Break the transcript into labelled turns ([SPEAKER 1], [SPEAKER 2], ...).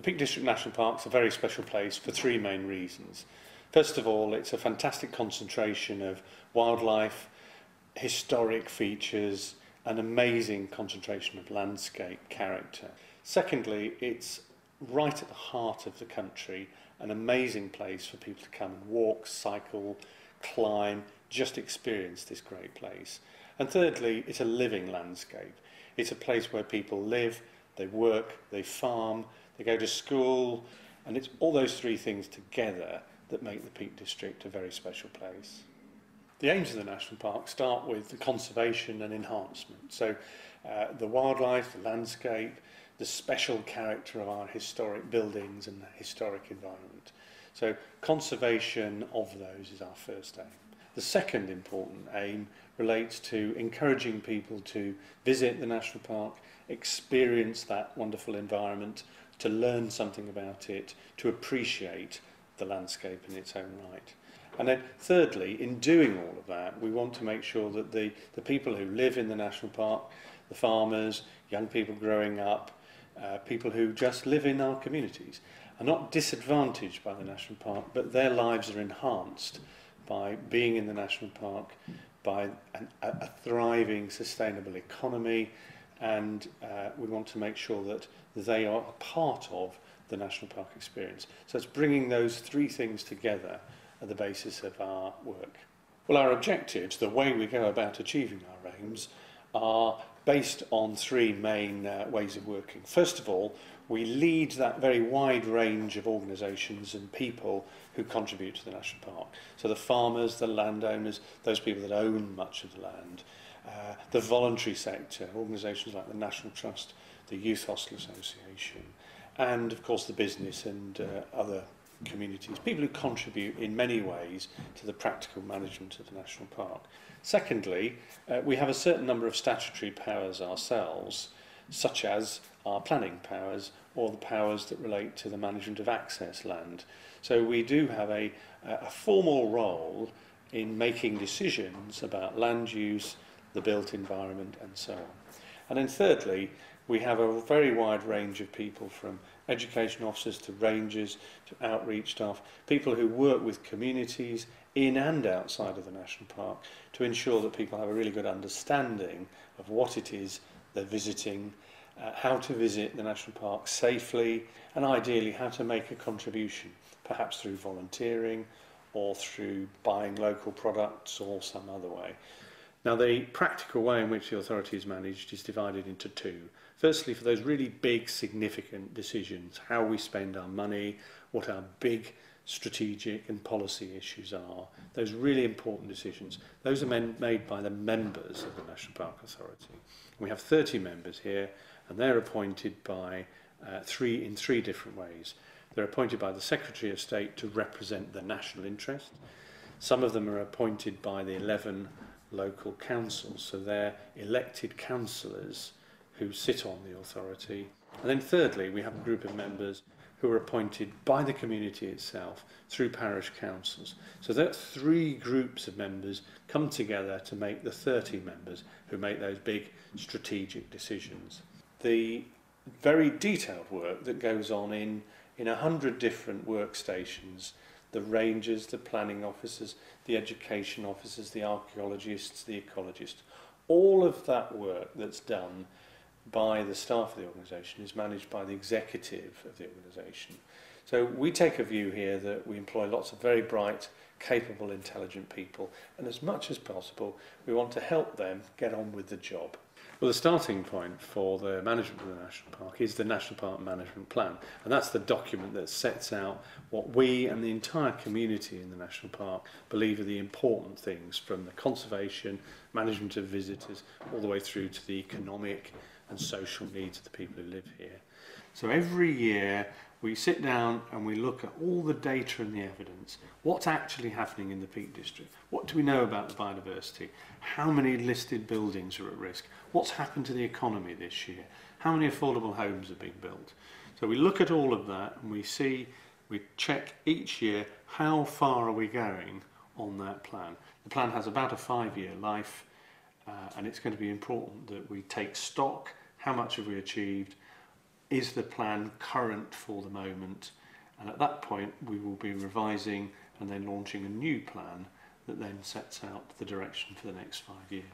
[SPEAKER 1] Peak District National Park is a very special place for three main reasons. First of all, it's a fantastic concentration of wildlife, historic features, an amazing concentration of landscape character. Secondly, it's right at the heart of the country, an amazing place for people to come and walk, cycle, climb, just experience this great place. And thirdly, it's a living landscape. It's a place where people live, they work, they farm, they go to school, and it's all those three things together that make the Peak District a very special place. The aims of the National Park start with the conservation and enhancement. So the wildlife, the landscape, the special character of our historic buildings and the historic environment. So conservation of those is our first aim. The second important aim relates to encouraging people to visit the National Park, experience that wonderful environment, to learn something about it, to appreciate the landscape in its own right. And then thirdly, in doing all of that, we want to make sure that the people who live in the National Park, the farmers, young people growing up, people who just live in our communities, are not disadvantaged by the National Park, but their lives are enhanced by being in the National Park, by a thriving, sustainable economy, and we want to make sure that they are a part of the National Park experience. So it's bringing those three things together at the basis of our work. Well, our objectives, the way we go about achieving our aims, are based on three main ways of working. First of all, we lead that very wide range of organisations and people who contribute to the National Park. So the farmers, the landowners, those people that own much of the land, the voluntary sector, organisations like the National Trust, the Youth Hostel Association, and of course the business and other communities, people who contribute in many ways to the practical management of the National Park. Secondly, we have a certain number of statutory powers ourselves, such as our planning powers or the powers that relate to the management of access land. So we do have a formal role in making decisions about land use, the built environment and so on. And then thirdly, we have a very wide range of people, from education officers to rangers to outreach staff, people who work with communities in and outside of the National Park to ensure that people have a really good understanding of what it is they're visiting, how to visit the National Park safely, and ideally how to make a contribution, perhaps through volunteering or through buying local products or some other way. Now, the practical way in which the authority is managed is divided into two. Firstly, for those really big, significant decisions, how we spend our money, what our big strategic and policy issues are, those really important decisions, those are made by the members of the National Park Authority. We have 30 members here, and they're appointed by in three different ways. They're appointed by the Secretary of State to represent the national interest. Some of them are appointed by the 11 local councils, so they're elected councillors who sit on the authority. And then thirdly, we have a group of members who are appointed by the community itself through parish councils. So that three groups of members come together to make the 30 members who make those big strategic decisions. The very detailed work that goes on in 100 different workstations, the rangers, the planning officers, the education officers, the archaeologists, the ecologists, all of that work that's done by the staff of the organisation is managed by the executive of the organisation. So we take a view here that we employ lots of very bright, capable, intelligent people, and as much as possible we want to help them get on with the job. Well, the starting point for the management of the National Park is the National Park Management Plan, and that's the document that sets out what we and the entire community in the National Park believe are the important things, from the conservation, management of visitors, all the way through to the economic and social needs of the people who live here. So every year we sit down and we look at all the data and the evidence. What's actually happening in the Peak District? What do we know about the biodiversity? How many listed buildings are at risk? What's happened to the economy this year? How many affordable homes are being built? So we look at all of that and we check each year how far are we going on that plan. The plan has about a 5-year life, and it's going to be important that we take stock. How much have we achieved? is the plan current for the moment? And at that point we will be revising and then launching a new plan that then sets out the direction for the next 5 years.